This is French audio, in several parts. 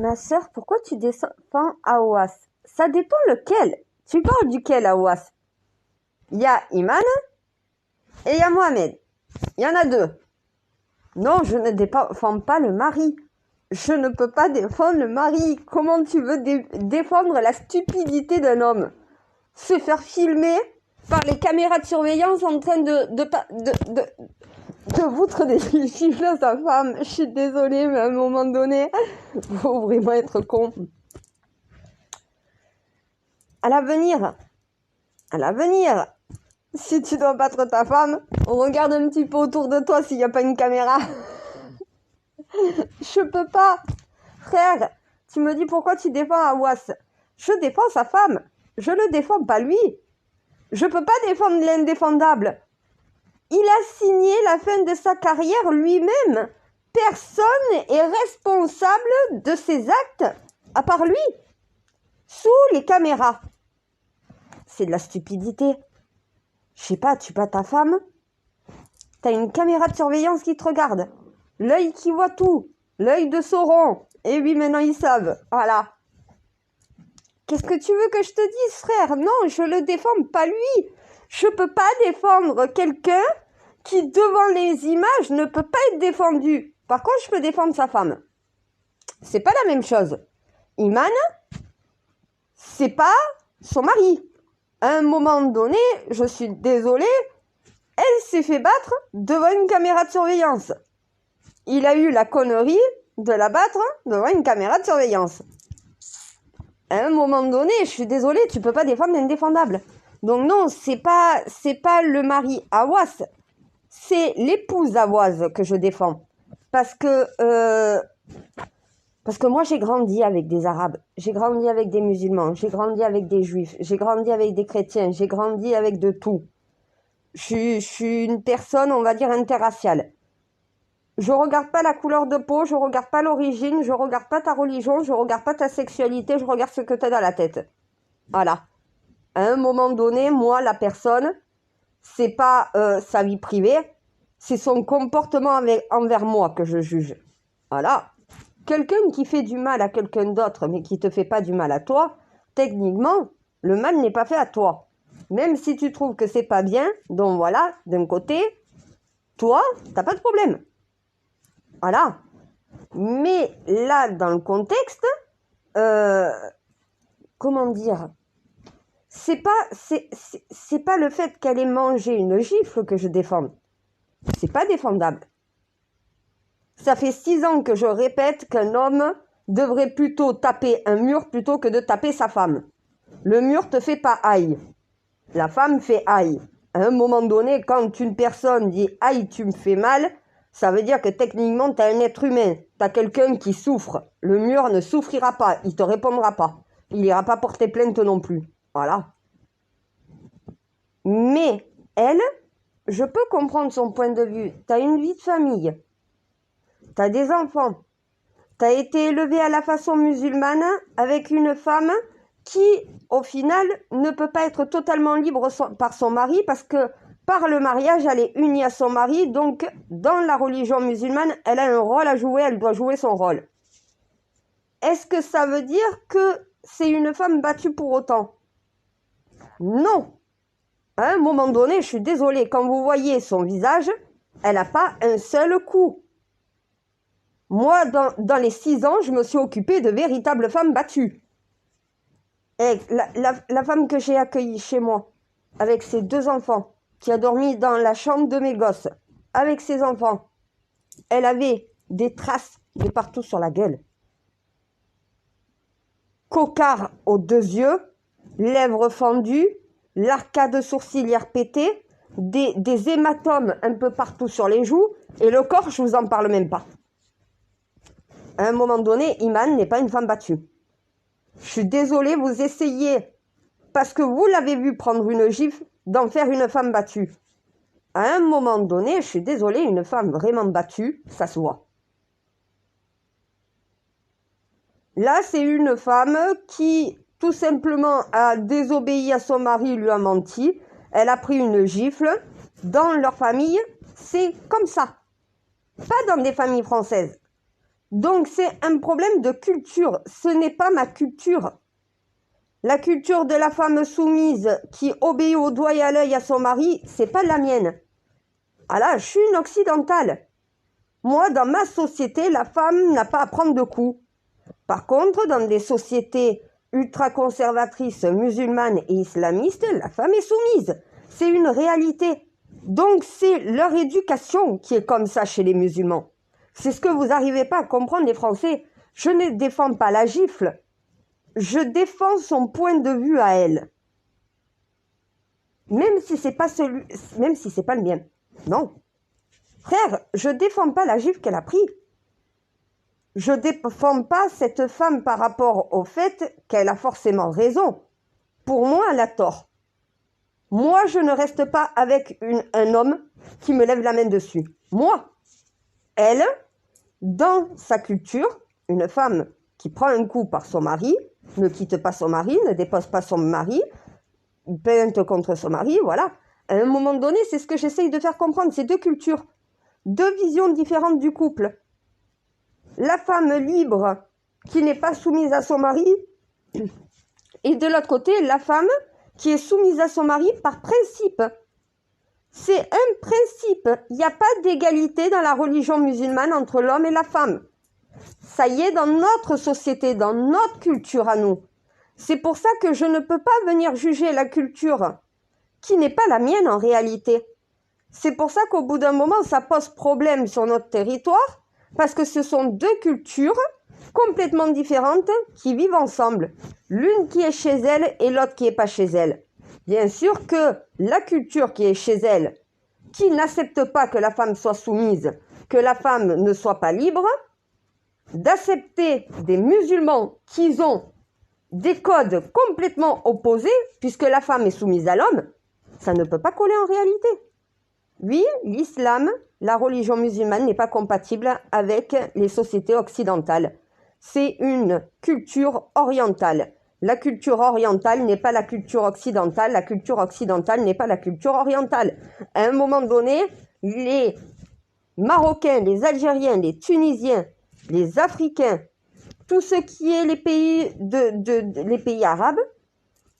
Ma sœur, pourquoi tu défends Aouas? Ça dépend lequel. Tu parles duquel, Aouas? Il y a Iman et il y a Mohamed. Il y en a deux. Non, je ne défends pas le mari. Je ne peux pas défendre le mari. Comment tu veux défendre la stupidité d'un homme? Se faire filmer par les caméras de surveillance en train de foutre des gifles à sa femme. Je suis désolée, mais à un moment donné, faut vraiment être con. À l'avenir, si tu dois battre ta femme, regarde un petit peu autour de toi s'il n'y a pas une caméra. Je peux pas. Frère, tu me dis pourquoi tu défends Aouas. Je défends sa femme. Je le défends pas lui. Je peux pas défendre l'indéfendable. Il a signé la fin de sa carrière lui-même. Personne est responsable de ses actes à part lui. Sous les caméras. C'est de la stupidité. Je sais pas, tu bats ta femme, t'as une caméra de surveillance qui te regarde. L'œil qui voit tout. L'œil de Sauron. Et oui, maintenant ils savent. Voilà. Qu'est-ce que tu veux que je te dise, frère? Non, je le défends pas lui. Je peux pas défendre quelqu'un qui, devant les images, ne peut pas être défendu. Par contre, je peux défendre sa femme. C'est pas la même chose. Iman, c'est pas son mari. À un moment donné, je suis désolée, elle s'est fait battre devant une caméra de surveillance. Il a eu la connerie de la battre devant une caméra de surveillance. À un moment donné, je suis désolée, tu peux pas défendre l'indéfendable. Donc non, c'est pas le mari Aouas, c'est l'épouse Aouas que je défends. Parce que moi j'ai grandi avec des Arabes, j'ai grandi avec des musulmans, j'ai grandi avec des juifs, j'ai grandi avec des chrétiens, j'ai grandi avec de tout. Je suis une personne, on va dire, interraciale. Je regarde pas la couleur de peau, je regarde pas l'origine, je regarde pas ta religion, je regarde pas ta sexualité, je regarde ce que tu as dans la tête. Voilà. À un moment donné, moi, la personne, c'est pas sa vie privée, c'est son comportement envers moi que je juge. Voilà. Quelqu'un qui fait du mal à quelqu'un d'autre, mais qui te fait pas du mal à toi, techniquement, le mal n'est pas fait à toi. Même si tu trouves que c'est pas bien, donc voilà, d'un côté, toi, t'as pas de problème. Voilà. Mais là, dans le contexte, comment dire, c'est pas le fait qu'elle ait mangé une gifle que je défends. C'est pas défendable. Ça fait 6 ans que je répète qu'un homme devrait plutôt taper un mur plutôt que de taper sa femme. Le mur te fait pas aïe. La femme fait aïe. À un moment donné, quand une personne dit aïe, tu me fais mal, ça veut dire que techniquement, tu as un être humain. Tu as quelqu'un qui souffre. Le mur ne souffrira pas. Il te répondra pas. Il n'ira pas porter plainte non plus. Voilà. Mais elle, je peux comprendre son point de vue. Tu as une vie de famille. Tu as des enfants. Tu as été élevé à la façon musulmane avec une femme qui, au final, ne peut pas être totalement libre par son mari parce que par le mariage, elle est unie à son mari. Donc, dans la religion musulmane, elle a un rôle à jouer, elle doit jouer son rôle. Est-ce que ça veut dire que c'est une femme battue pour autant? Non. À un moment donné, je suis désolée, quand vous voyez son visage, elle n'a pas un seul coup. Moi, dans les 6 ans, je me suis occupée de véritables femmes battues. Et la femme que j'ai accueillie chez moi, avec ses 2 enfants, qui a dormi dans la chambre de mes gosses, avec ses enfants, elle avait des traces de partout sur la gueule. Cocard aux 2 yeux, lèvres fendues, l'arcade sourcilière pétée, des hématomes un peu partout sur les joues, et le corps, je vous en parle même pas. À un moment donné, Iman n'est pas une femme battue. Je suis désolée, vous essayez, parce que vous l'avez vu prendre une gifle, d'en faire une femme battue. À un moment donné, je suis désolée, une femme vraiment battue, ça se voit. Là, c'est une femme qui, tout simplement, a désobéi à son mari, lui a menti. Elle a pris une gifle. Dans leur famille, c'est comme ça. Pas dans des familles françaises. Donc c'est un problème de culture, ce n'est pas ma culture. La culture de la femme soumise qui obéit au doigt et à l'œil à son mari, c'est pas la mienne. Ah là, je suis une occidentale. Moi, dans ma société, la femme n'a pas à prendre de coups. Par contre, dans des sociétés ultra-conservatrices, musulmanes et islamistes, la femme est soumise. C'est une réalité. Donc, c'est leur éducation qui est comme ça chez les musulmans. C'est ce que vous n'arrivez pas à comprendre, les Français. Je ne défends pas la gifle. Je défends son point de vue à elle. Même si c'est pas le mien. Non. Frère, je défends pas la gifle qu'elle a pris. Je défends pas cette femme par rapport au fait qu'elle a forcément raison. Pour moi, elle a tort. Moi, je ne reste pas avec un homme qui me lève la main dessus. Moi, elle, dans sa culture, une femme qui prend un coup par son mari, ne quitte pas son mari, ne dépose pas son mari, plainte contre son mari, voilà. À un moment donné, c'est ce que j'essaye de faire comprendre, c'est deux cultures, deux visions différentes du couple. La femme libre qui n'est pas soumise à son mari, et de l'autre côté, la femme qui est soumise à son mari par principe. C'est un principe. Il n'y a pas d'égalité dans la religion musulmane entre l'homme et la femme. Ça y est, dans notre société, dans notre culture à nous. C'est pour ça que je ne peux pas venir juger la culture qui n'est pas la mienne en réalité. C'est pour ça qu'au bout d'un moment, ça pose problème sur notre territoire, parce que ce sont deux cultures complètement différentes qui vivent ensemble. L'une qui est chez elle et l'autre qui n'est pas chez elle. Bien sûr que la culture qui est chez elle, qui n'accepte pas que la femme soit soumise, que la femme ne soit pas libre, d'accepter des musulmans qui ont des codes complètement opposés, puisque la femme est soumise à l'homme, ça ne peut pas coller en réalité. Oui, l'islam, la religion musulmane n'est pas compatible avec les sociétés occidentales. C'est une culture orientale. La culture orientale n'est pas la culture occidentale, la culture occidentale n'est pas la culture orientale. À un moment donné, les Marocains, les Algériens, les Tunisiens, les Africains, tout ce qui est les pays, les pays arabes,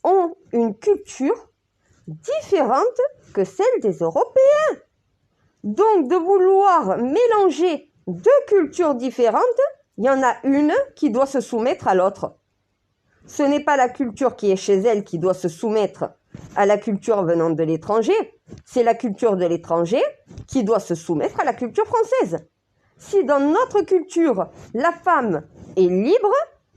ont une culture différente que celle des Européens. Donc, de vouloir mélanger deux cultures différentes, il y en a une qui doit se soumettre à l'autre. Ce n'est pas la culture qui est chez elle qui doit se soumettre à la culture venant de l'étranger, c'est la culture de l'étranger qui doit se soumettre à la culture française. Si dans notre culture, la femme est libre,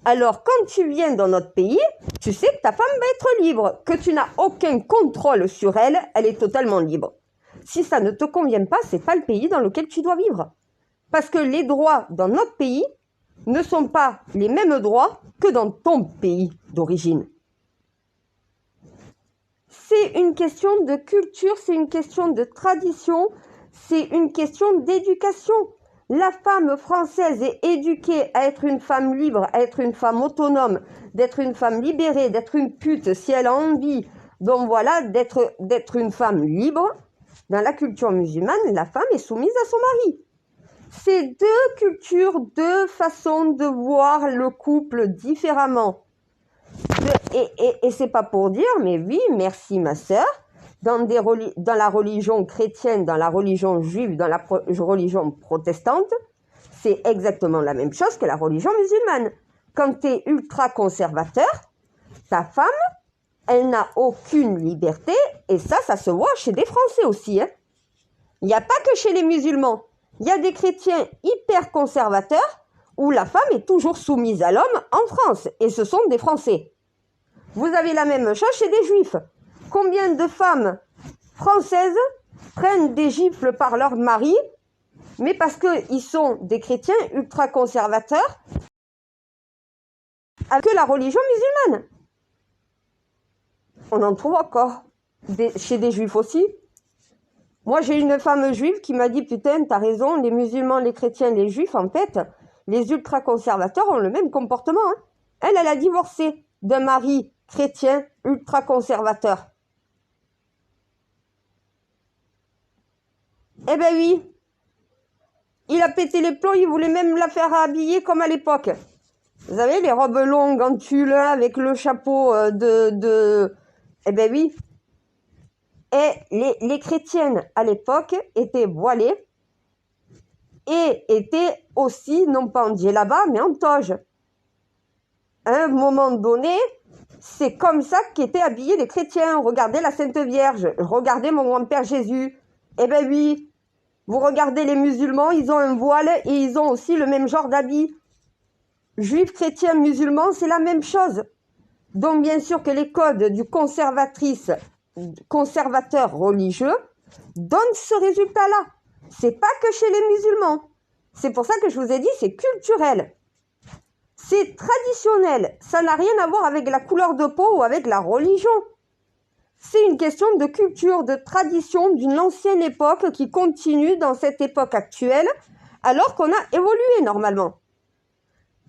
alors quand tu viens dans notre pays, tu sais que ta femme va être libre, que tu n'as aucun contrôle sur elle, elle est totalement libre. Si ça ne te convient pas, c'est pas le pays dans lequel tu dois vivre. Parce que les droits dans notre pays ne sont pas les mêmes droits que dans ton pays d'origine. C'est une question de culture, c'est une question de tradition, c'est une question d'éducation. La femme française est éduquée à être une femme libre, à être une femme autonome, d'être une femme libérée, d'être une pute si elle a envie. Donc voilà, d'être une femme libre. Dans la culture musulmane, la femme est soumise à son mari. C'est deux cultures, deux façons de voir le couple différemment. Et c'est pas pour dire, mais oui, merci ma sœur, dans la religion chrétienne, dans la religion juive, dans la religion protestante, c'est exactement la même chose que la religion musulmane. Quand tu es ultra conservateur, ta femme, elle n'a aucune liberté, et ça se voit chez des Français aussi. Hein. Il n'y a pas que chez les musulmans. Il y a des chrétiens hyper conservateurs où la femme est toujours soumise à l'homme en France, et ce sont des Français. Vous avez la même chose chez des juifs. Combien de femmes françaises prennent des gifles par leur mari, mais parce qu'ils sont des chrétiens ultra conservateurs avec la religion musulmane. On en trouve encore chez des juifs aussi. Moi, j'ai une femme juive qui m'a dit « Putain, t'as raison, les musulmans, les chrétiens, les juifs, en fait, les ultra-conservateurs ont le même comportement. Hein. » Elle a divorcé d'un mari chrétien ultra-conservateur. Eh ben oui, il a pété les plombs, il voulait même la faire habiller comme à l'époque. Vous savez, les robes longues en tulle avec le chapeau Eh ben oui. Et les chrétiennes à l'époque étaient voilées et étaient aussi, non pas en djellaba, mais en toge. À un moment donné, c'est comme ça qu'étaient habillés les chrétiens. Regardez la Sainte Vierge, regardez mon grand-père Jésus. Eh ben oui, vous regardez les musulmans, ils ont un voile et ils ont aussi le même genre d'habit. Juifs, chrétiens, musulmans, c'est la même chose. Donc bien sûr que les codes du conservateur religieux donnent ce résultat-là. C'est pas que chez les musulmans. C'est pour ça que je vous ai dit, c'est culturel. C'est traditionnel. Ça n'a rien à voir avec la couleur de peau ou avec la religion. C'est une question de culture, de tradition d'une ancienne époque qui continue dans cette époque actuelle, alors qu'on a évolué normalement.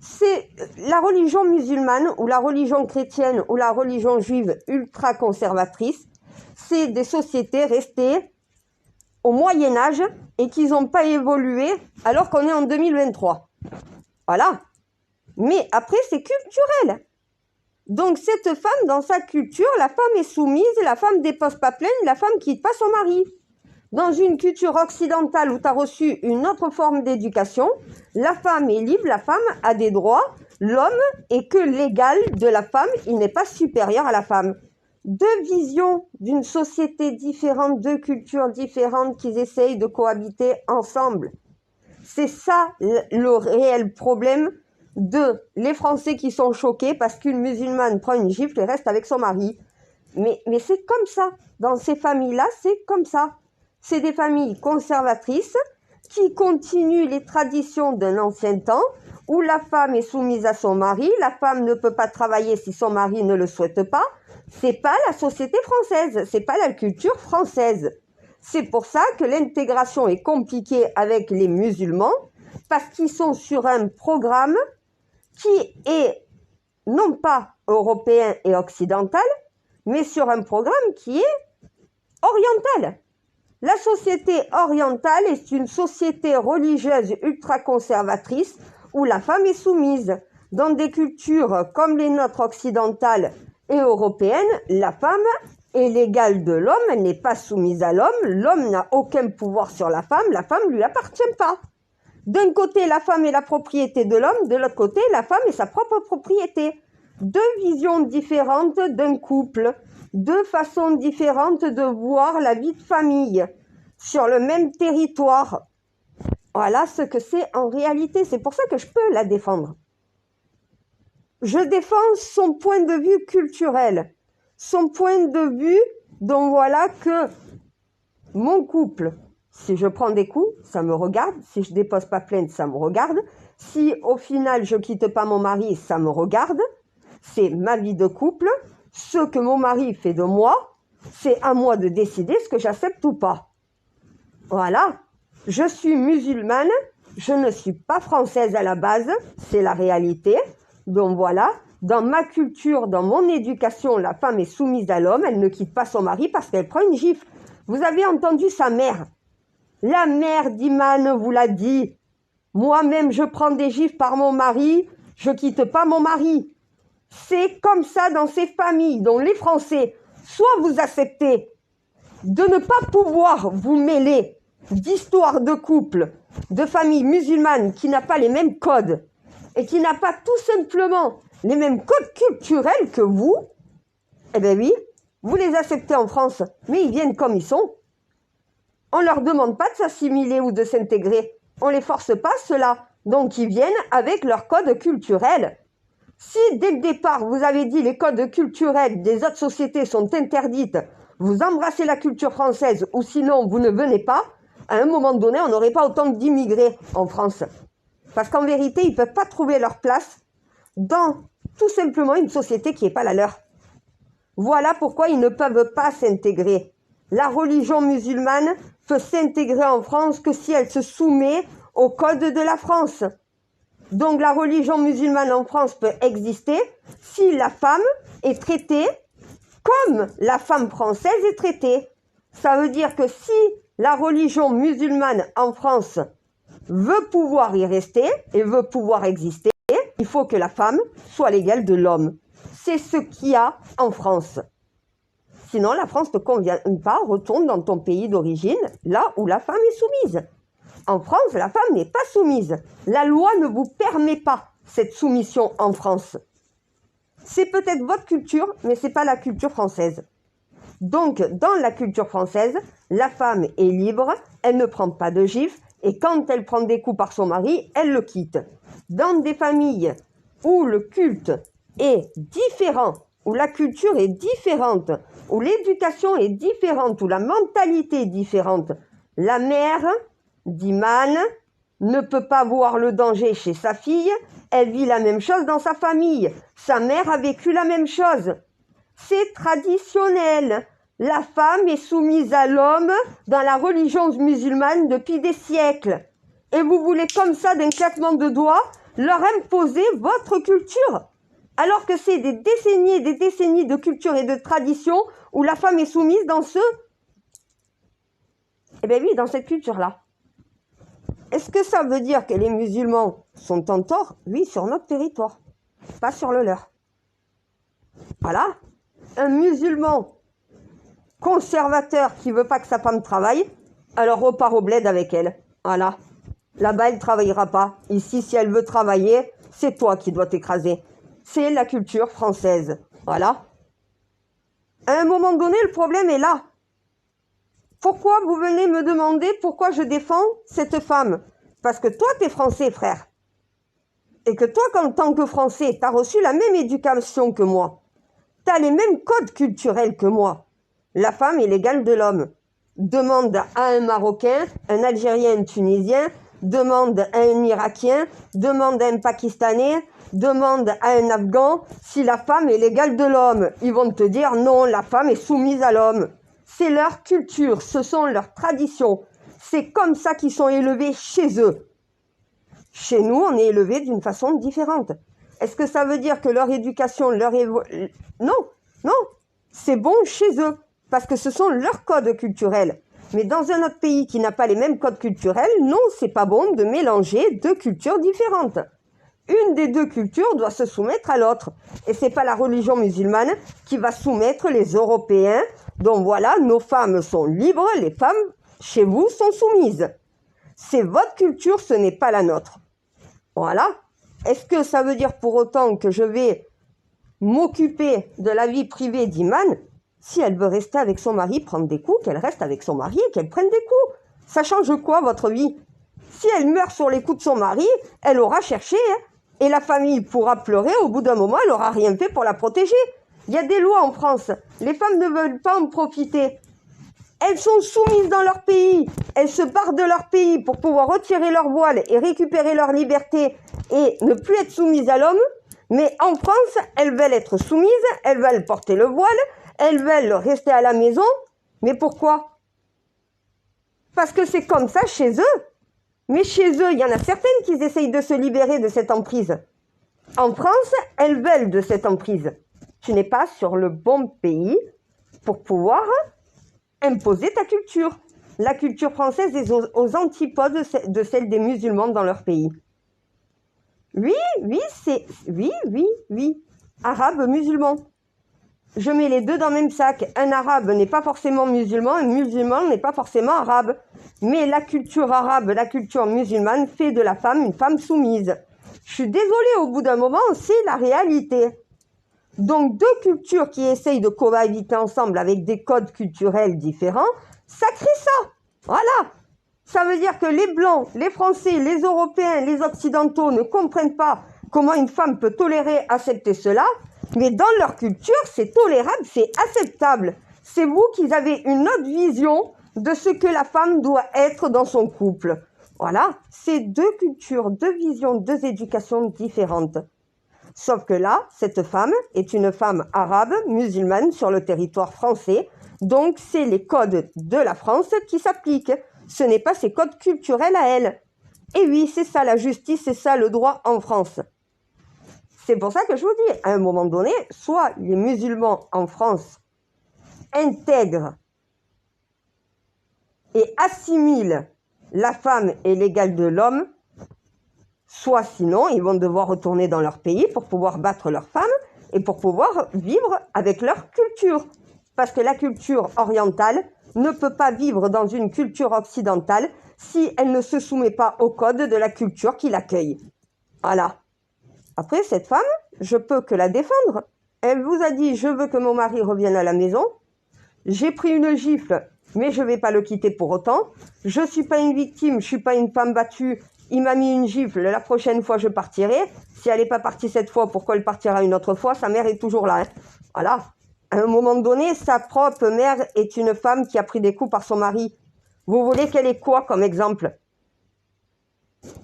C'est la religion musulmane ou la religion chrétienne ou la religion juive ultra conservatrice. C'est des sociétés restées au Moyen-Âge et qui n'ont pas évolué alors qu'on est en 2023. Voilà. Mais après, c'est culturel. Donc, cette femme, dans sa culture, la femme est soumise, la femme dépose pas plainte, la femme quitte pas son mari. Dans une culture occidentale où tu as reçu une autre forme d'éducation, la femme est libre, la femme a des droits, l'homme est que l'égal de la femme, il n'est pas supérieur à la femme. Deux visions d'une société différente, deux cultures différentes qui essayent de cohabiter ensemble. C'est ça le réel problème de les Français qui sont choqués parce qu'une musulmane prend une gifle et reste avec son mari. Mais c'est comme ça. Dans ces familles-là, c'est comme ça. C'est des familles conservatrices qui continuent les traditions d'un ancien temps où la femme est soumise à son mari, la femme ne peut pas travailler si son mari ne le souhaite pas. C'est pas la société française, c'est pas la culture française. C'est pour ça que l'intégration est compliquée avec les musulmans parce qu'ils sont sur un programme qui est non pas européen et occidental, mais sur un programme qui est oriental. La société orientale est une société religieuse ultra-conservatrice où la femme est soumise. Dans des cultures comme les nôtres occidentales et européennes, la femme est l'égale de l'homme, elle n'est pas soumise à l'homme, l'homme n'a aucun pouvoir sur la femme lui appartient pas. D'un côté, la femme est la propriété de l'homme, de l'autre côté, la femme est sa propre propriété. Deux visions différentes d'un couple, deux façons différentes de voir la vie de famille sur le même territoire. Voilà ce que c'est en réalité. C'est pour ça que je peux la défendre. Je défends son point de vue culturel, son point de vue dont voilà que mon couple, si je prends des coups, ça me regarde. Si je dépose pas plainte, ça me regarde. Si au final je quitte pas mon mari, ça me regarde. C'est ma vie de couple. Ce que mon mari fait de moi, c'est à moi de décider ce que j'accepte ou pas. Voilà. Je suis musulmane. Je ne suis pas française à la base. C'est la réalité. Donc voilà. Dans ma culture, dans mon éducation, la femme est soumise à l'homme. Elle ne quitte pas son mari parce qu'elle prend une gifle. Vous avez entendu sa mère. La mère d'Iman vous l'a dit. Moi-même, je prends des gifles par mon mari. Je quitte pas mon mari. C'est comme ça dans ces familles dont les Français, soit vous acceptez de ne pas pouvoir vous mêler d'histoires de couple, de familles musulmanes qui n'a pas les mêmes codes et qui n'a pas tout simplement les mêmes codes culturels que vous, eh bien oui, vous les acceptez en France, mais ils viennent comme ils sont. On leur demande pas de s'assimiler ou de s'intégrer. On les force pas, ceux-là. Donc ils viennent avec leurs codes culturels. Si dès le départ, vous avez dit les codes culturels des autres sociétés sont interdites, vous embrassez la culture française ou sinon vous ne venez pas, à un moment donné, on n'aurait pas autant d'immigrés en France. Parce qu'en vérité, ils ne peuvent pas trouver leur place dans tout simplement une société qui n'est pas la leur. Voilà pourquoi ils ne peuvent pas s'intégrer. La religion musulmane peut s'intégrer en France que si elle se soumet au code de la France. Donc la religion musulmane en France peut exister si la femme est traitée comme la femme française est traitée. Ça veut dire que si la religion musulmane en France veut pouvoir y rester et veut pouvoir exister, il faut que la femme soit l'égale de l'homme. C'est ce qu'il y a en France. Sinon, la France ne te convient pas, retourne dans ton pays d'origine, là où la femme est soumise. En France, la femme n'est pas soumise. La loi ne vous permet pas cette soumission en France. C'est peut-être votre culture, mais ce n'est pas la culture française. Donc, dans la culture française, la femme est libre, elle ne prend pas de gifles, et quand elle prend des coups par son mari, elle le quitte. Dans des familles où le culte est différent, où la culture est différente, où l'éducation est différente, où la mentalité est différente, la mère d'Iman ne peut pas voir le danger chez sa fille, elle vit la même chose dans sa famille. Sa mère a vécu la même chose. C'est traditionnel. La femme est soumise à l'homme dans la religion musulmane depuis des siècles. Et vous voulez comme ça, d'un claquement de doigts, leur imposer votre culture. Alors que c'est des décennies de culture et de tradition où la femme est soumise dans dans cette culture-là. Est-ce que ça veut dire que les musulmans sont en tort? Oui, sur notre territoire, pas sur le leur. Voilà. Un musulman conservateur qui veut pas que sa femme travaille, alors repart au bled avec elle. Voilà. Là-bas, elle ne travaillera pas. Ici, si elle veut travailler, c'est toi qui dois t'écraser. C'est la culture française. Voilà. À un moment donné, le problème est là. Pourquoi vous venez me demander pourquoi je défends cette femme? Parce que toi, tu es français, frère. Et que toi, en tant que français, tu as reçu la même éducation que moi. Tu as les mêmes codes culturels que moi. La femme est l'égale de l'homme. Demande à un Marocain, un Algérien, un Tunisien, demande à un Irakien, demande à un Pakistanais, demande à un Afghan si la femme est l'égale de l'homme. Ils vont te dire non, la femme est soumise à l'homme. C'est leur culture, ce sont leurs traditions. C'est comme ça qu'ils sont élevés chez eux. Chez nous, on est élevés d'une façon différente. Est-ce que ça veut dire que leur éducation, Non, non, c'est bon chez eux, parce que ce sont leurs codes culturels. Mais dans un autre pays qui n'a pas les mêmes codes culturels, non, c'est pas bon de mélanger deux cultures différentes. Une des deux cultures doit se soumettre à l'autre. Et c'est pas la religion musulmane qui va soumettre les Européens. Donc voilà, nos femmes sont libres, les femmes chez vous sont soumises. C'est votre culture, ce n'est pas la nôtre. Voilà. Est-ce que ça veut dire pour autant que je vais m'occuper de la vie privée d'Iman? Si elle veut rester avec son mari, prendre des coups, qu'elle reste avec son mari et qu'elle prenne des coups. Ça change quoi, votre vie? Si elle meurt sur les coups de son mari, elle aura cherché, hein, et la famille pourra pleurer, au bout d'un moment, elle n'aura rien fait pour la protéger. Il y a des lois en France, les femmes ne veulent pas en profiter. Elles sont soumises dans leur pays, elles se barrent de leur pays pour pouvoir retirer leur voile et récupérer leur liberté et ne plus être soumises à l'homme. Mais en France, elles veulent être soumises, elles veulent porter le voile, elles veulent rester à la maison. Mais pourquoi? Parce que c'est comme ça chez eux. Mais chez eux, il y en a certaines qui essayent de se libérer de cette emprise. En France, elles veulent de cette emprise. Tu n'es pas sur le bon pays pour pouvoir imposer ta culture. La culture française est aux antipodes de celle des musulmans dans leur pays. Oui. Arabe, musulman. Je mets les deux dans le même sac. Un arabe n'est pas forcément musulman, un musulman n'est pas forcément arabe. Mais la culture arabe, la culture musulmane fait de la femme une femme soumise. Je suis désolée, au bout d'un moment, c'est la réalité. Donc, deux cultures qui essayent de cohabiter ensemble avec des codes culturels différents, ça crée ça. Voilà. Ça veut dire que les Blancs, les Français, les Européens, les Occidentaux ne comprennent pas comment une femme peut tolérer, accepter cela. Mais dans leur culture, c'est tolérable, c'est acceptable. C'est vous qui avez une autre vision de ce que la femme doit être dans son couple. Voilà, c'est deux cultures, deux visions, deux éducations différentes. Sauf que là, cette femme est une femme arabe, musulmane sur le territoire français. Donc, c'est les codes de la France qui s'appliquent. Ce n'est pas ses codes culturels à elle. Et oui, c'est ça la justice, c'est ça le droit en France. C'est pour ça que je vous dis, à un moment donné, soit les musulmans en France intègrent et assimilent la femme est l'égale de l'homme, soit sinon ils vont devoir retourner dans leur pays pour pouvoir battre leur femme et pour pouvoir vivre avec leur culture. Parce que la culture orientale ne peut pas vivre dans une culture occidentale si elle ne se soumet pas au code de la culture qui l'accueille. Voilà. Après, cette femme, je peux que la défendre. Elle vous a dit, je veux que mon mari revienne à la maison. J'ai pris une gifle, mais je ne vais pas le quitter pour autant. Je ne suis pas une victime, je ne suis pas une femme battue. Il m'a mis une gifle, la prochaine fois je partirai. Si elle n'est pas partie cette fois, pourquoi elle partira une autre fois? Sa mère est toujours là. Hein. Voilà. À un moment donné, sa propre mère est une femme qui a pris des coups par son mari. Vous voulez qu'elle ait quoi comme exemple?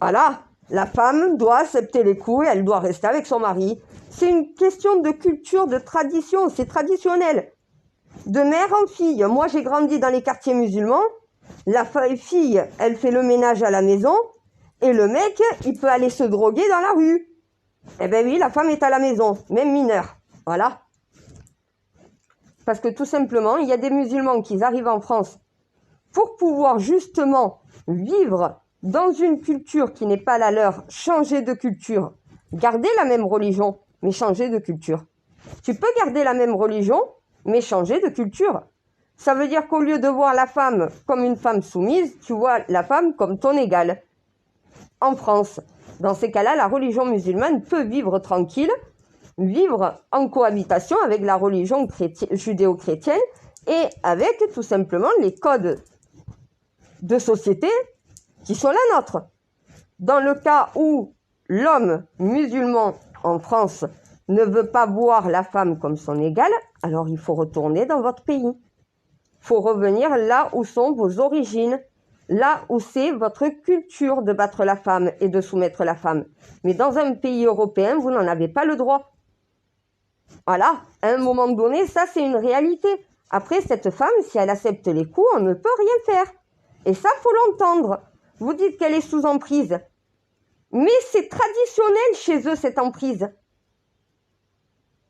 Voilà. La femme doit accepter les coups et elle doit rester avec son mari. C'est une question de culture, de tradition, c'est traditionnel. De mère en fille, moi j'ai grandi dans les quartiers musulmans, la fille, elle fait le ménage à la maison, et le mec, il peut aller se droguer dans la rue. Eh bien oui, la femme est à la maison, même mineure. Voilà. Parce que tout simplement, il y a des musulmans qui arrivent en France pour pouvoir justement vivre dans une culture qui n'est pas la leur, changer de culture, garder la même religion, mais changer de culture. Tu peux garder la même religion, mais changer de culture. Ça veut dire qu'au lieu de voir la femme comme une femme soumise, tu vois la femme comme ton égale. En France, dans ces cas-là, la religion musulmane peut vivre tranquille, vivre en cohabitation avec la religion judéo-chrétienne et avec tout simplement les codes de société qui sont la nôtre. Dans le cas où l'homme musulman en France ne veut pas voir la femme comme son égale, alors il faut retourner dans votre pays. Il faut revenir là où sont vos origines, là où c'est votre culture de battre la femme et de soumettre la femme. Mais dans un pays européen, vous n'en avez pas le droit. Voilà, à un moment donné, ça c'est une réalité. Après, cette femme, si elle accepte les coups, on ne peut rien faire. Et ça, faut l'entendre. Vous dites qu'elle est sous emprise. Mais c'est traditionnel chez eux, cette emprise.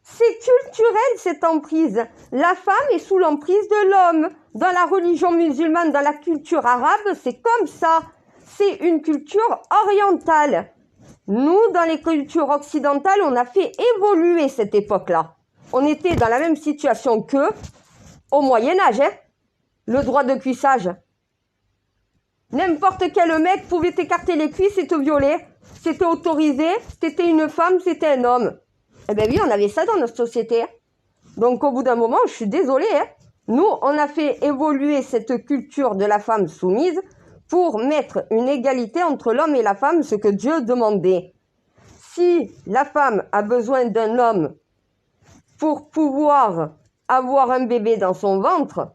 C'est culturel, cette emprise. La femme est sous l'emprise de l'homme. Dans la religion musulmane, dans la culture arabe, c'est comme ça. C'est une culture orientale. Nous, dans les cultures occidentales, on a fait évoluer cette époque-là. On était dans la même situation qu'eux au Moyen-Âge. Hein. Le droit de cuissage. N'importe quel mec pouvait t'écarter les cuisses et te violer. C'était autorisé. T'étais une femme, c'était un homme. Eh bien oui, on avait ça dans notre société. Donc au bout d'un moment, je suis désolée. Hein. Nous, on a fait évoluer cette culture de la femme soumise pour mettre une égalité entre l'homme et la femme, ce que Dieu demandait. Si la femme a besoin d'un homme pour pouvoir avoir un bébé dans son ventre,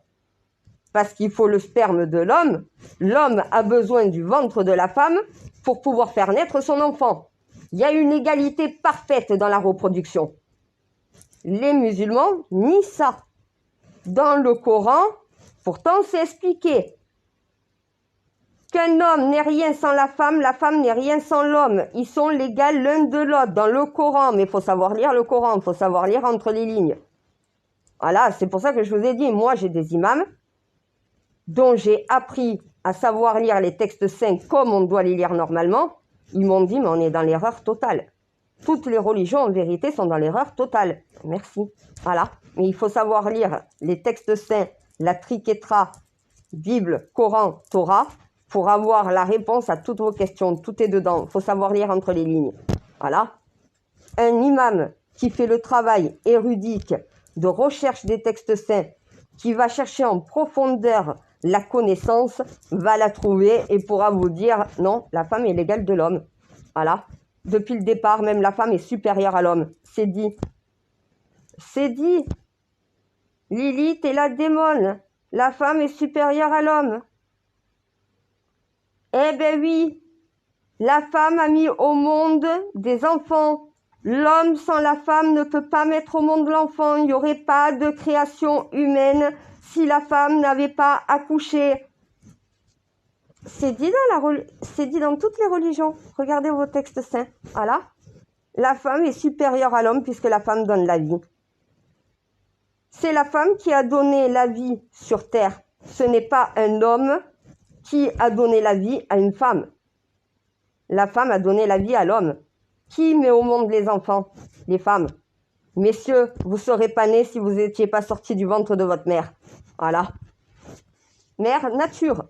parce qu'il faut le sperme de l'homme a besoin du ventre de la femme pour pouvoir faire naître son enfant. Il y a une égalité parfaite dans la reproduction. Les musulmans nient ça. Dans le Coran, pourtant c'est expliqué qu'un homme n'est rien sans la femme n'est rien sans l'homme. Ils sont légaux l'un de l'autre dans le Coran, mais il faut savoir lire le Coran, il faut savoir lire entre les lignes. Voilà, c'est pour ça que je vous ai dit, moi j'ai des imams dont j'ai appris à savoir lire les textes saints comme on doit les lire normalement. Ils m'ont dit, mais on est dans l'erreur totale. Toutes les religions, en vérité, sont dans l'erreur totale. Merci. Voilà. Mais il faut savoir lire les textes saints, la Triquetra, Bible, Coran, Torah, pour avoir la réponse à toutes vos questions. Tout est dedans. Il faut savoir lire entre les lignes. Voilà. Un imam qui fait le travail érudique de recherche des textes saints, qui va chercher en profondeur la connaissance, va la trouver et pourra vous dire non, la femme est l'égale de l'homme. Voilà. Depuis le départ, même la femme est supérieure à l'homme. C'est dit. C'est dit. Lilith est la démone. La femme est supérieure à l'homme. Eh ben oui. La femme a mis au monde des enfants. L'homme sans la femme ne peut pas mettre au monde l'enfant. Il n'y aurait pas de création humaine si la femme n'avait pas accouché. C'est dit dans toutes les religions. Regardez vos textes saints. Voilà. La femme est supérieure à l'homme puisque la femme donne la vie. C'est la femme qui a donné la vie sur terre. Ce n'est pas un homme Qui a donné la vie à une femme? La femme a donné la vie à l'homme. Qui met au monde les enfants? Les femmes. Messieurs, vous ne serez pas nés si vous n'étiez pas sortis du ventre de votre mère. Voilà. Mère nature.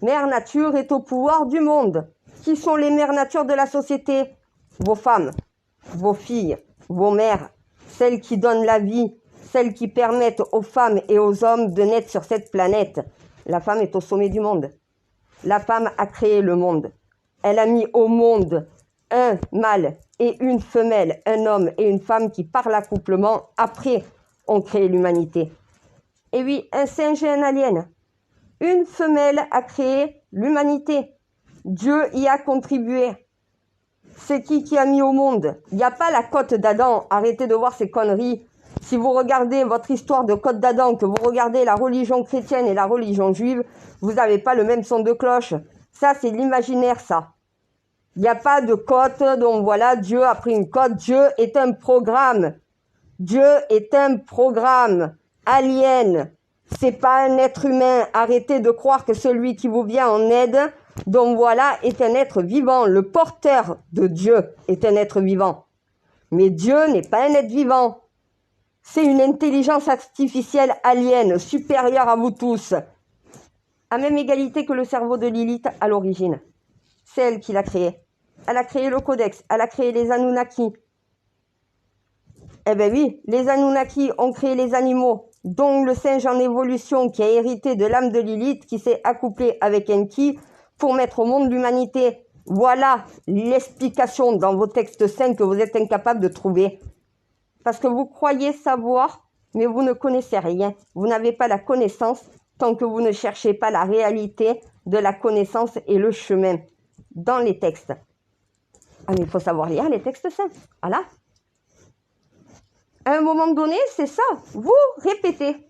Mère nature est au pouvoir du monde. Qui sont les mères nature de la société? Vos femmes, vos filles, vos mères, celles qui donnent la vie, celles qui permettent aux femmes et aux hommes de naître sur cette planète. La femme est au sommet du monde. La femme a créé le monde. Elle a mis au monde un mâle et une femelle, un homme et une femme qui, par l'accouplement, après, ont créé l'humanité. Et oui, un singe et un alien. Une femelle a créé l'humanité. Dieu y a contribué. C'est qui a mis au monde? Il n'y a pas la côte d'Adam. Arrêtez de voir ces conneries. Si vous regardez votre histoire de côte d'Adam, que vous regardez la religion chrétienne et la religion juive, vous n'avez pas le même son de cloche. Ça, c'est l'imaginaire, ça. Il n'y a pas de côte, donc voilà, Dieu a pris une côte. Dieu est un programme. Dieu est un programme alien. C'est pas un être humain. Arrêtez de croire que celui qui vous vient en aide, donc voilà, est un être vivant. Le porteur de Dieu est un être vivant. Mais Dieu n'est pas un être vivant. C'est une intelligence artificielle alien, supérieure à vous tous. À même égalité que le cerveau de Lilith à l'origine. C'est elle qui l'a créé. Elle a créé le codex, elle a créé les Anunnaki. Eh bien oui, les Anunnaki ont créé les animaux, dont le singe en évolution qui a hérité de l'âme de Lilith, qui s'est accouplé avec Enki pour mettre au monde l'humanité. Voilà l'explication dans vos textes saints que vous êtes incapables de trouver. Parce que vous croyez savoir, mais vous ne connaissez rien. Vous n'avez pas la connaissance tant que vous ne cherchez pas la réalité de la connaissance et le chemin dans les textes. Ah, mais il faut savoir lire les textes saints. Voilà. À un moment donné, c'est ça. Vous répétez.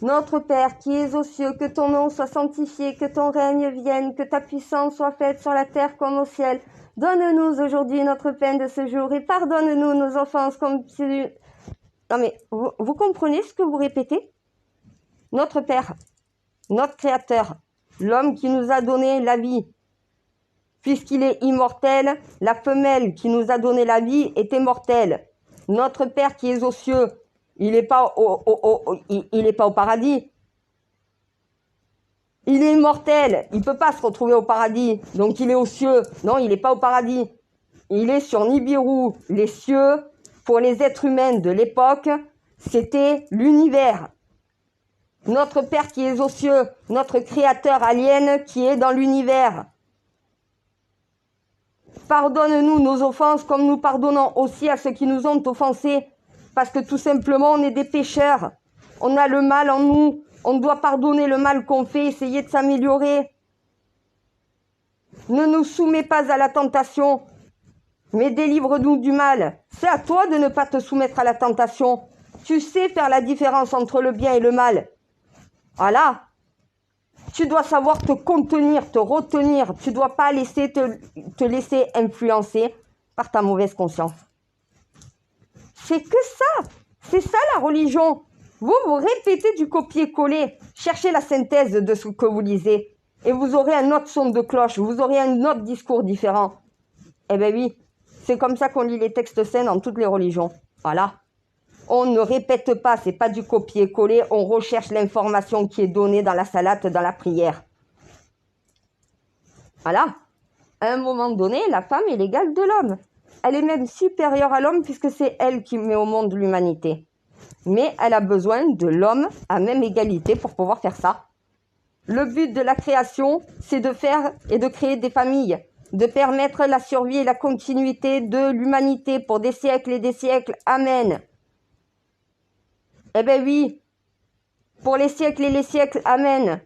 Notre Père qui es aux cieux, que ton nom soit sanctifié, que ton règne vienne, que ta puissance soit faite sur la terre comme au ciel. Donne-nous aujourd'hui notre pain de ce jour et pardonne-nous nos offenses comme si... Non mais, vous comprenez ce que vous répétez? Notre Père, notre Créateur, l'homme qui nous a donné la vie, puisqu'il est immortel, la femelle qui nous a donné la vie est immortelle. Notre Père qui est aux cieux, il n'est pas au paradis. Il est immortel, il ne peut pas se retrouver au paradis, donc il est aux cieux. Non, il n'est pas au paradis. Il est sur Nibiru. Les cieux, pour les êtres humains de l'époque, c'était l'univers. Notre Père qui est aux cieux, notre Créateur alien qui est dans l'univers. Pardonne-nous nos offenses comme nous pardonnons aussi à ceux qui nous ont offensés. Parce que tout simplement, on est des pécheurs. On a le mal en nous. On doit pardonner le mal qu'on fait, essayer de s'améliorer. Ne nous soumets pas à la tentation, mais délivre-nous du mal. C'est à toi de ne pas te soumettre à la tentation. Tu sais faire la différence entre le bien et le mal. Voilà. Tu dois savoir te contenir, te retenir. Tu ne dois pas te laisser influencer par ta mauvaise conscience. C'est que ça. C'est ça la religion. Vous répétez du copier-coller. Cherchez la synthèse de ce que vous lisez. Et vous aurez un autre son de cloche. Vous aurez un autre discours différent. Eh bien oui, c'est comme ça qu'on lit les textes saints dans toutes les religions. Voilà. On ne répète pas, c'est pas du copier-coller. On recherche l'information qui est donnée dans la salate, dans la prière. Voilà. À un moment donné, la femme est l'égale de l'homme. Elle est même supérieure à l'homme puisque c'est elle qui met au monde l'humanité. Mais elle a besoin de l'homme à même égalité pour pouvoir faire ça. Le but de la création, c'est de faire et de créer des familles, de permettre la survie et la continuité de l'humanité pour des siècles et des siècles. Amen. Eh bien oui, pour les siècles et les siècles, amen.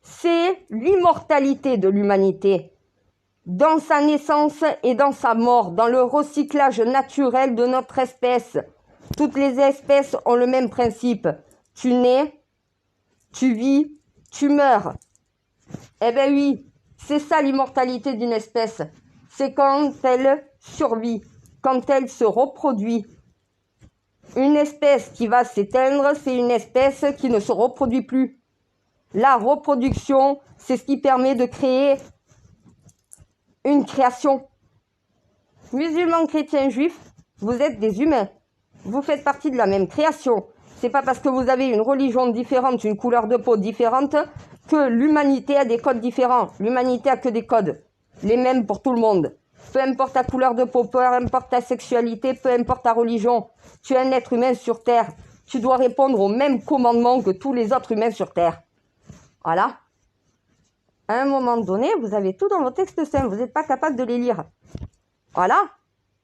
C'est l'immortalité de l'humanité. Dans sa naissance et dans sa mort, dans le recyclage naturel de notre espèce. Toutes les espèces ont le même principe. Tu nais, tu vis, tu meurs. Eh bien oui, c'est ça l'immortalité d'une espèce. C'est quand elle survit, quand elle se reproduit. Une espèce qui va s'éteindre, c'est une espèce qui ne se reproduit plus. La reproduction, c'est ce qui permet de créer une création. Musulmans, chrétiens, juifs, vous êtes des humains. Vous faites partie de la même création. C'est pas parce que vous avez une religion différente, une couleur de peau différente, que l'humanité a des codes différents. L'humanité a que des codes, les mêmes pour tout le monde. Peu importe ta couleur de peau, peu importe ta sexualité, peu importe ta religion, tu es un être humain sur Terre. Tu dois répondre aux mêmes commandements que tous les autres humains sur Terre. Voilà. À un moment donné, vous avez tout dans vos textes saints, vous n'êtes pas capable de les lire. Voilà.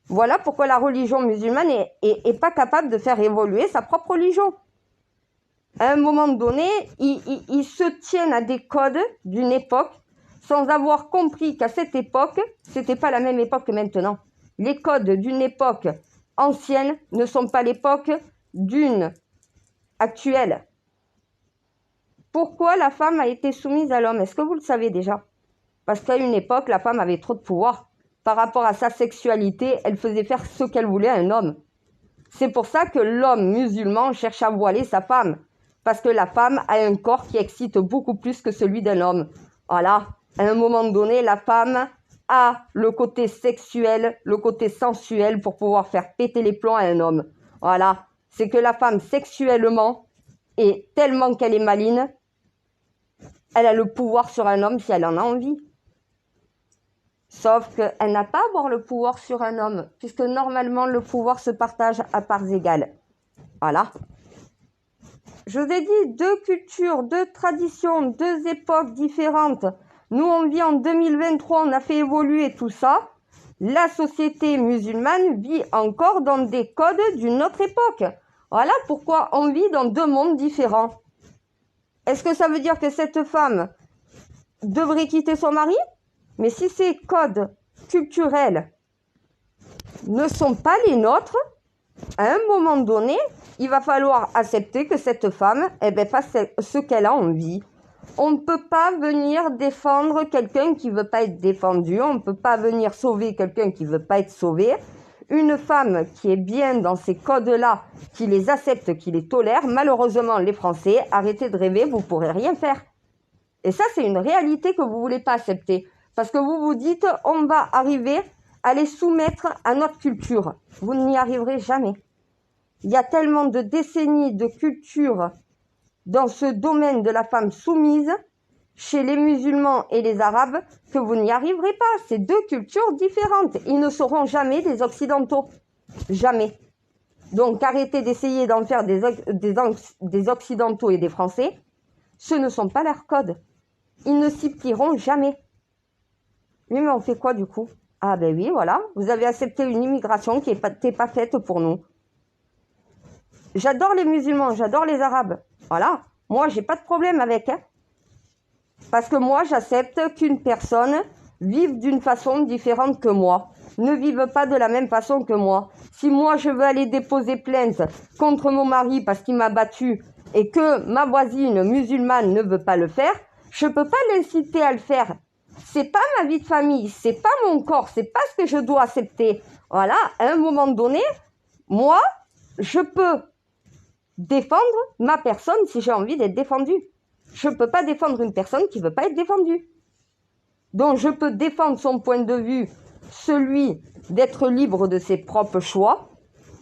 Voilà pourquoi la religion musulmane est pas capable de faire évoluer sa propre religion. À un moment donné, ils se tiennent à des codes d'une époque sans avoir compris qu'à cette époque, c'était pas la même époque que maintenant. Les codes d'une époque ancienne ne sont pas l'époque d'une actuelle. Pourquoi la femme a été soumise à l'homme? Est-ce que vous le savez déjà? Parce qu'à une époque, la femme avait trop de pouvoir. Par rapport à sa sexualité, elle faisait faire ce qu'elle voulait à un homme. C'est pour ça que l'homme musulman cherche à voiler sa femme. Parce que la femme a un corps qui excite beaucoup plus que celui d'un homme. Voilà. À un moment donné, la femme a le côté sexuel, le côté sensuel pour pouvoir faire péter les plombs à un homme. Voilà. C'est que la femme, sexuellement, et tellement qu'elle est maligne, elle a le pouvoir sur un homme si elle en a envie. Sauf qu'elle n'a pas à avoir le pouvoir sur un homme, puisque normalement le pouvoir se partage à parts égales. Voilà. Je vous ai dit, 2 cultures, 2 traditions, 2 époques différentes. Nous, on vit en 2023, on a fait évoluer tout ça. La société musulmane vit encore dans des codes d'une autre époque. Voilà pourquoi on vit dans 2 mondes différents. Est-ce que ça veut dire que cette femme devrait quitter son mari? Mais si ces codes culturels ne sont pas les nôtres, à un moment donné, il va falloir accepter que cette femme fasse ce qu'elle a envie. On ne peut pas venir défendre quelqu'un qui ne veut pas être défendu. On ne peut pas venir sauver quelqu'un qui ne veut pas être sauvé. Une femme qui est bien dans ces codes-là, qui les accepte, qui les tolère, malheureusement, les Français, arrêtez de rêver, vous ne pourrez rien faire. Et ça, c'est une réalité que vous ne voulez pas accepter. Parce que vous vous dites, on va arriver à les soumettre à notre culture. Vous n'y arriverez jamais. Il y a tellement de décennies de culture dans ce domaine de la femme soumise, chez les musulmans et les arabes, que vous n'y arriverez pas. C'est 2 cultures différentes. Ils ne seront jamais des occidentaux. Jamais. Donc arrêtez d'essayer d'en faire des occidentaux et des français. Ce ne sont pas leurs codes. Ils ne s'y plieront jamais. Oui, mais on fait quoi du coup? Ah ben oui, voilà. Vous avez accepté une immigration qui n'était pas faite pour nous. J'adore les musulmans, j'adore les arabes. Voilà. Moi, j'ai pas de problème avec. Parce que moi, j'accepte qu'une personne vive d'une façon différente que moi. Ne vive pas de la même façon que moi. Si moi, je veux aller déposer plainte contre mon mari parce qu'il m'a battue et que ma voisine musulmane ne veut pas le faire, je peux pas l'inciter à le faire. C'est pas ma vie de famille, c'est pas mon corps, c'est pas ce que je dois accepter. Voilà, à un moment donné, moi, je peux défendre ma personne si j'ai envie d'être défendue. Je peux pas défendre une personne qui veut pas être défendue. Donc, je peux défendre son point de vue, celui d'être libre de ses propres choix.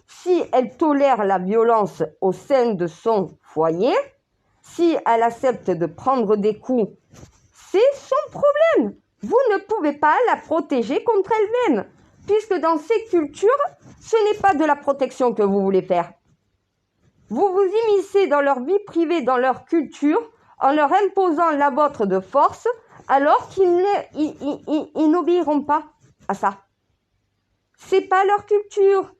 Si elle tolère la violence au sein de son foyer, si elle accepte de prendre des coups, c'est son problème. Vous ne pouvez pas la protéger contre elle-même, puisque dans ces cultures, ce n'est pas de la protection que vous voulez faire. Vous vous immiscez dans leur vie privée, dans leur culture, en leur imposant la vôtre de force, alors qu'ils n'obéiront pas à ça. C'est pas leur culture.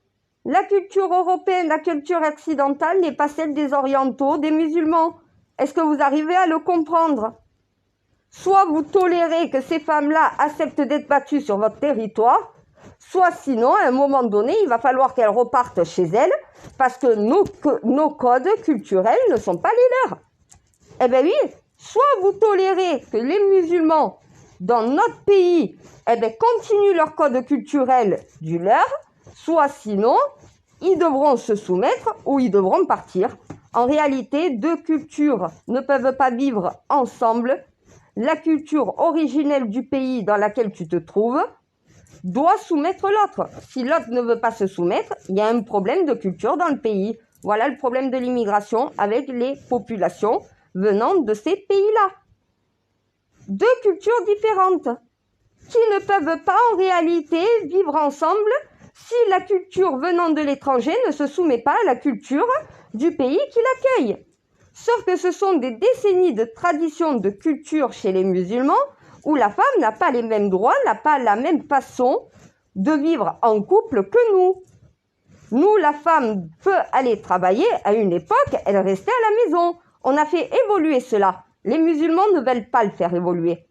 La culture européenne, la culture occidentale n'est pas celle des orientaux, des musulmans. Est-ce que vous arrivez à le comprendre? Soit vous tolérez que ces femmes-là acceptent d'être battues sur votre territoire, soit sinon, à un moment donné, il va falloir qu'elles repartent chez elles, parce que nos codes culturels ne sont pas les leurs. Eh bien oui, soit vous tolérez que les musulmans, dans notre pays, continuent leur code culturel du leur, soit sinon, ils devront se soumettre ou ils devront partir. En réalité, deux cultures ne peuvent pas vivre ensemble. La culture originelle du pays dans lequel tu te trouves doit soumettre l'autre. Si l'autre ne veut pas se soumettre, il y a un problème de culture dans le pays. Voilà le problème de l'immigration avec les populations venant de ces pays-là. Deux cultures différentes qui ne peuvent pas en réalité vivre ensemble si la culture venant de l'étranger ne se soumet pas à la culture du pays qui l'accueille. Sauf que ce sont des décennies de traditions de culture chez les musulmans où la femme n'a pas les mêmes droits, n'a pas la même façon de vivre en couple que nous. Nous, la femme peut aller travailler. À une époque, elle restait à la maison. On a fait évoluer cela. Les musulmans ne veulent pas le faire évoluer.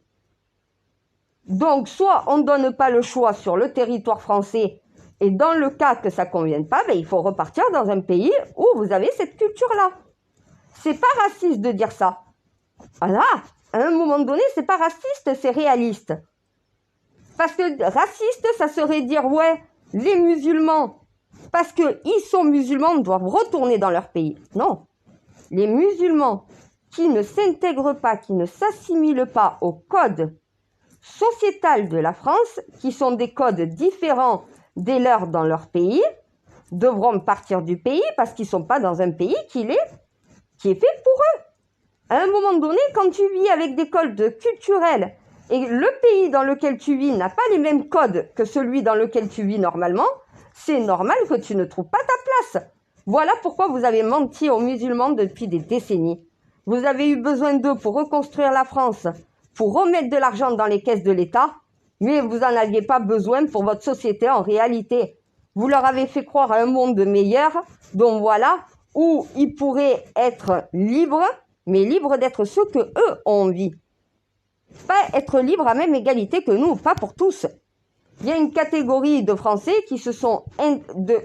Donc, soit on ne donne pas le choix sur le territoire français, et dans le cas que ça ne convienne pas, il faut repartir dans un pays où vous avez cette culture-là. C'est pas raciste de dire ça. Voilà, à un moment donné, c'est pas raciste, c'est réaliste. Parce que raciste, ça serait dire, ouais, les musulmans, parce qu'ils sont musulmans, doivent retourner dans leur pays. Non, les musulmans qui ne s'intègrent pas, qui ne s'assimilent pas au code sociétal de la France, qui sont des codes différents des leurs dans leur pays, devront partir du pays parce qu'ils ne sont pas dans un pays qui est fait pour eux. À un moment donné, quand tu vis avec des codes culturels et le pays dans lequel tu vis n'a pas les mêmes codes que celui dans lequel tu vis normalement, c'est normal que tu ne trouves pas ta place. Voilà pourquoi vous avez menti aux musulmans depuis des décennies. Vous avez eu besoin d'eux pour reconstruire la France, pour remettre de l'argent dans les caisses de l'État, mais vous n'en aviez pas besoin pour votre société en réalité. Vous leur avez fait croire à un monde meilleur, donc voilà, où ils pourraient être libres, mais libres d'être ce que eux ont envie. Pas être libres à même égalité que nous, pas pour tous. Il y a une catégorie de Français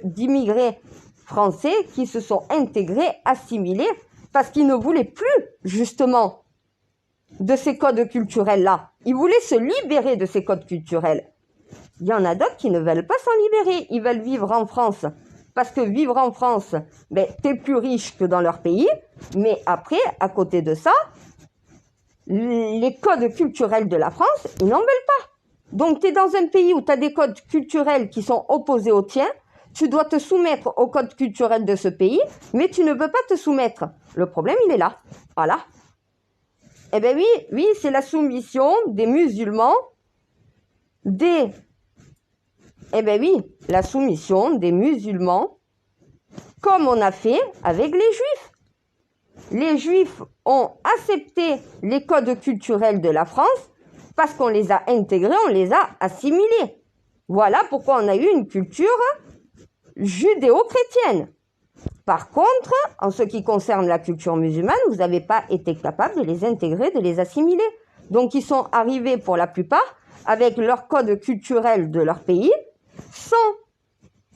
d'immigrés français qui se sont intégrés, assimilés, parce qu'ils ne voulaient plus, justement, de ces codes culturels-là. Ils voulaient se libérer de ces codes culturels. Il y en a d'autres qui ne veulent pas s'en libérer. Ils veulent vivre en France. Parce que vivre en France, t'es plus riche que dans leur pays. Mais après, à côté de ça, les codes culturels de la France, ils n'en veulent pas. Donc, tu es dans un pays où tu as des codes culturels qui sont opposés aux tiens. Tu dois te soumettre aux codes culturels de ce pays, mais tu ne veux pas te soumettre. Le problème, il est là. Voilà. Eh bien oui, c'est la soumission des musulmans, la soumission des musulmans, comme on a fait avec les juifs. Les juifs ont accepté les codes culturels de la France parce qu'on les a intégrés, on les a assimilés. Voilà pourquoi on a eu une culture judéo-chrétienne. Par contre, en ce qui concerne la culture musulmane, vous n'avez pas été capable de les intégrer, de les assimiler. Donc, ils sont arrivés pour la plupart avec leur code culturel de leur pays, sans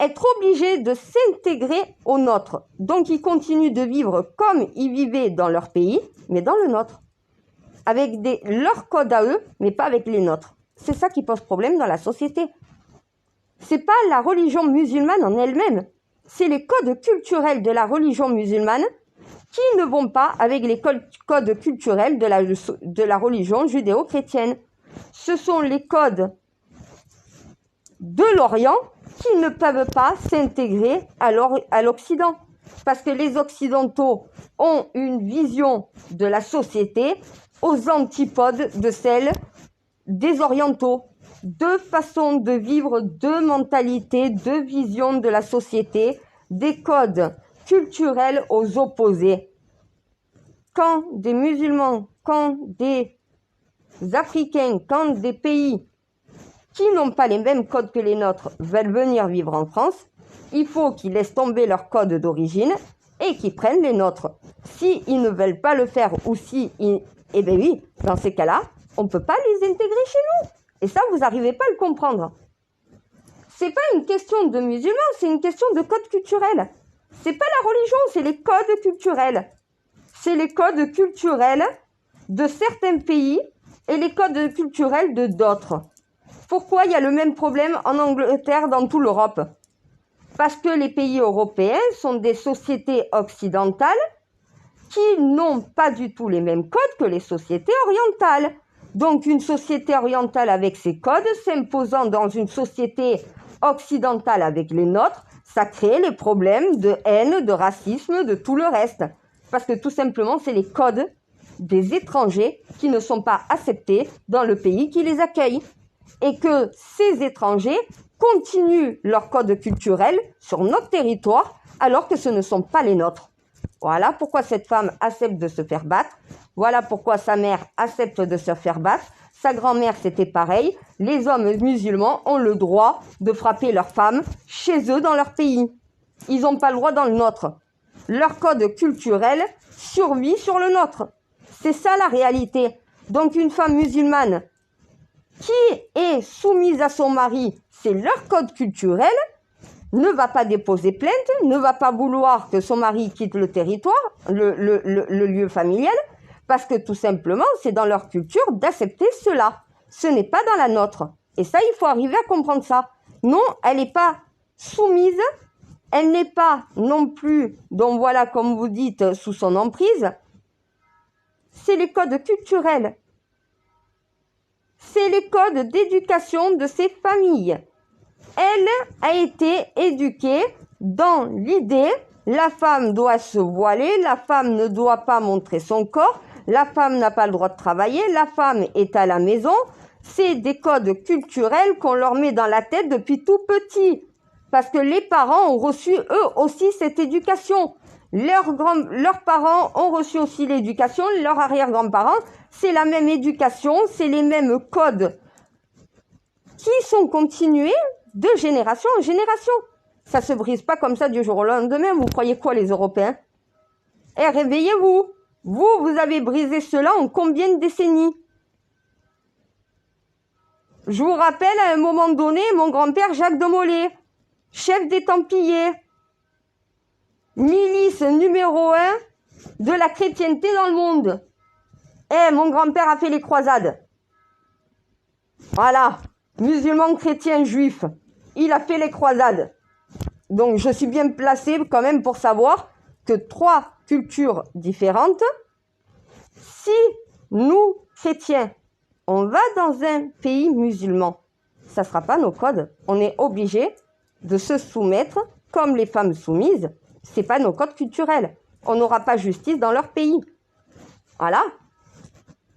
être obligés de s'intégrer au nôtre. Donc, ils continuent de vivre comme ils vivaient dans leur pays, mais dans le nôtre. Avec leurs codes à eux, mais pas avec les nôtres. C'est ça qui pose problème dans la société. C'est pas la religion musulmane en elle-même. C'est les codes culturels de la religion musulmane qui ne vont pas avec les codes culturels de la religion judéo-chrétienne. Ce sont les codes de l'Orient qui ne peuvent pas s'intégrer à l'Occident. Parce que les Occidentaux ont une vision de la société aux antipodes de celle des Orientaux. Deux façons de vivre, deux mentalités, deux visions de la société, des codes culturels aux opposés. Quand des musulmans, quand des Africains, quand des pays qui n'ont pas les mêmes codes que les nôtres veulent venir vivre en France, il faut qu'ils laissent tomber leurs codes d'origine et qu'ils prennent les nôtres. S'ils ne veulent pas le faire ou dans ces cas-là, on ne peut pas les intégrer chez nous. Et ça, vous n'arrivez pas à le comprendre. C'est pas une question de musulmans, c'est une question de code culturel. C'est pas la religion, c'est les codes culturels. C'est les codes culturels de certains pays et les codes culturels de d'autres. Pourquoi il y a le même problème en Angleterre, dans toute l'Europe? Parce que les pays européens sont des sociétés occidentales qui n'ont pas du tout les mêmes codes que les sociétés orientales. Donc une société orientale avec ses codes s'imposant dans une société occidentale avec les nôtres, ça crée les problèmes de haine, de racisme, de tout le reste. Parce que tout simplement, c'est les codes des étrangers qui ne sont pas acceptés dans le pays qui les accueille. Et que ces étrangers continuent leur code culturel sur notre territoire alors que ce ne sont pas les nôtres. Voilà pourquoi cette femme accepte de se faire battre. Voilà pourquoi sa mère accepte de se faire battre. Sa grand-mère, c'était pareil. Les hommes musulmans ont le droit de frapper leurs femmes chez eux dans leur pays. Ils n'ont pas le droit dans le nôtre. Leur code culturel survit sur le nôtre. C'est ça la réalité. Donc une femme musulmane qui est soumise à son mari, c'est leur code culturel, ne va pas déposer plainte, ne va pas vouloir que son mari quitte le territoire, le lieu familial, parce que tout simplement, c'est dans leur culture d'accepter cela. Ce n'est pas dans la nôtre. Et ça, il faut arriver à comprendre ça. Non, elle n'est pas soumise, elle n'est pas non plus, donc voilà, comme vous dites, sous son emprise. C'est les codes culturels. C'est les codes d'éducation de ces familles. Elle a été éduquée dans l'idée, la femme doit se voiler, la femme ne doit pas montrer son corps, la femme n'a pas le droit de travailler, la femme est à la maison. C'est des codes culturels qu'on leur met dans la tête depuis tout petit. Parce que les parents ont reçu eux aussi cette éducation. Leurs parents ont reçu aussi l'éducation, leurs arrière-grands-parents, c'est la même éducation, c'est les mêmes codes qui sont continués de génération en génération. Ça se brise pas comme ça du jour au lendemain. Vous croyez quoi, les Européens? Eh, réveillez-vous. Vous avez brisé cela en combien de décennies? Je vous rappelle, à un moment donné, mon grand-père Jacques de Molay, chef des Templiers, milice numéro 1 de la chrétienté dans le monde. Eh, mon grand-père a fait les croisades. Voilà, musulman, chrétien, juif. Il a fait les croisades. Donc, je suis bien placée quand même pour savoir que 3 cultures différentes, si nous, chrétiens, on va dans un pays musulman, ça ne sera pas nos codes. On est obligé de se soumettre comme les femmes soumises. Ce n'est pas nos codes culturels. On n'aura pas justice dans leur pays. Voilà.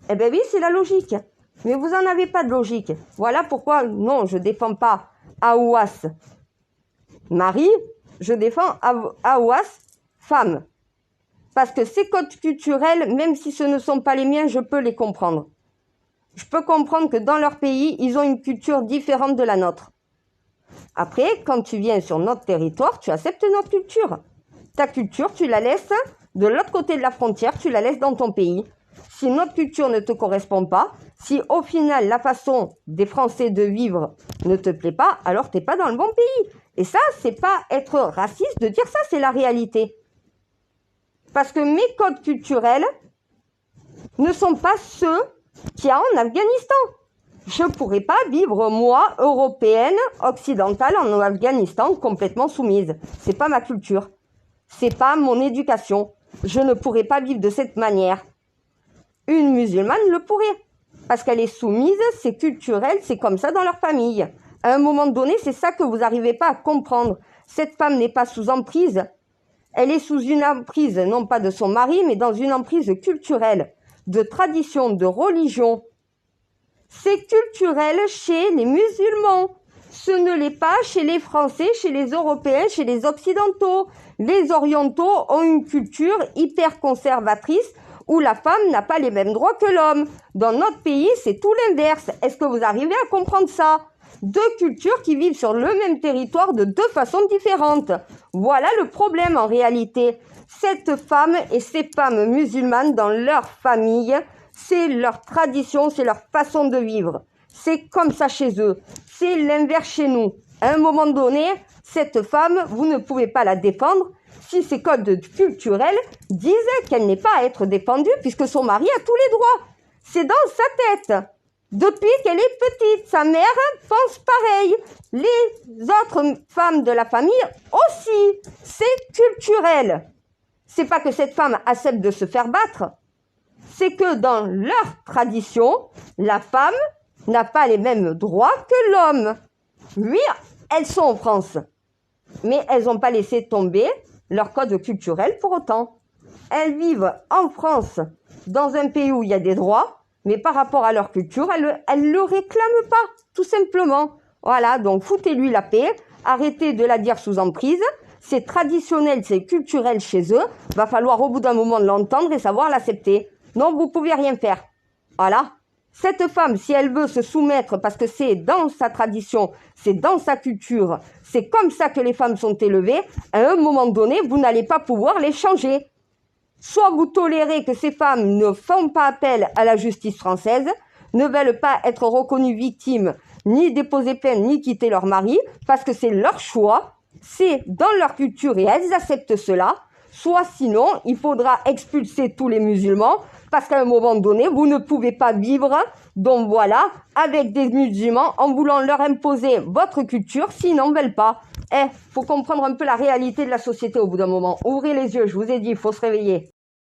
Eh bien oui, c'est la logique. Mais vous n'en avez pas de logique. Voilà pourquoi, non, je ne défends pas Aouas mari, je défends Aouas femme. Parce que ces codes culturels, même si ce ne sont pas les miens, je peux les comprendre. Je peux comprendre que dans leur pays, ils ont une culture différente de la nôtre. Après, quand tu viens sur notre territoire, tu acceptes notre culture. Ta culture, tu la laisses de l'autre côté de la frontière, tu la laisses dans ton pays. Si notre culture ne te correspond pas, si au final la façon des Français de vivre ne te plaît pas, alors tu n'es pas dans le bon pays. Et ça, c'est pas être raciste de dire ça, c'est la réalité. Parce que mes codes culturels ne sont pas ceux qu'il y a en Afghanistan. Je ne pourrais pas vivre, moi, européenne, occidentale, en Afghanistan, complètement soumise. C'est pas ma culture. C'est pas mon éducation. Je ne pourrais pas vivre de cette manière. Une musulmane le pourrait. Parce qu'elle est soumise, c'est culturel, c'est comme ça dans leur famille. À un moment donné, c'est ça que vous n'arrivez pas à comprendre. Cette femme n'est pas sous emprise. Elle est sous une emprise, non pas de son mari, mais dans une emprise culturelle, de tradition, de religion. C'est culturel chez les musulmans. Ce ne l'est pas chez les Français, chez les Européens, chez les Occidentaux. Les Orientaux ont une culture hyper conservatrice où la femme n'a pas les mêmes droits que l'homme. Dans notre pays, c'est tout l'inverse. Est-ce que vous arrivez à comprendre ça? 2 cultures qui vivent sur le même territoire de 2 façons différentes. Voilà le problème en réalité. Cette femme et ces femmes musulmanes dans leur famille, c'est leur tradition, c'est leur façon de vivre. C'est comme ça chez eux. C'est l'inverse chez nous. À un moment donné, cette femme, vous ne pouvez pas la défendre si ces codes culturels disent qu'elle n'est pas à être défendue puisque son mari a tous les droits. C'est dans sa tête. Depuis qu'elle est petite, sa mère pense pareil. Les autres femmes de la famille aussi. C'est culturel. c'est pas que cette femme accepte de se faire battre, c'est que dans leur tradition, la femme n'a pas les mêmes droits que l'homme. Oui, elles sont en France, mais elles n'ont pas laissé tomber leur code culturel pour autant. Elles vivent en France, dans un pays où il y a des droits, mais par rapport à leur culture, elles ne le réclament pas, tout simplement. Voilà, donc foutez-lui la paix, arrêtez de la dire sous emprise. C'est traditionnel, c'est culturel chez eux. Va falloir au bout d'un moment l'entendre et savoir l'accepter. Non, vous ne pouvez rien faire. Voilà. Cette femme, si elle veut se soumettre, parce que c'est dans sa tradition, c'est dans sa culture, c'est comme ça que les femmes sont élevées, à un moment donné, vous n'allez pas pouvoir les changer. Soit vous tolérez que ces femmes ne font pas appel à la justice française, ne veulent pas être reconnues victimes, ni déposer plainte, ni quitter leur mari, parce que c'est leur choix, c'est dans leur culture et elles acceptent cela. Soit sinon, il faudra expulser tous les musulmans, parce qu'à un moment donné, vous ne pouvez pas vivre, donc voilà, avec des musulmans en voulant leur imposer votre culture s'ils n'en veulent pas. Faut comprendre un peu la réalité de la société au bout d'un moment. Ouvrez les yeux, je vous ai dit, il faut se réveiller.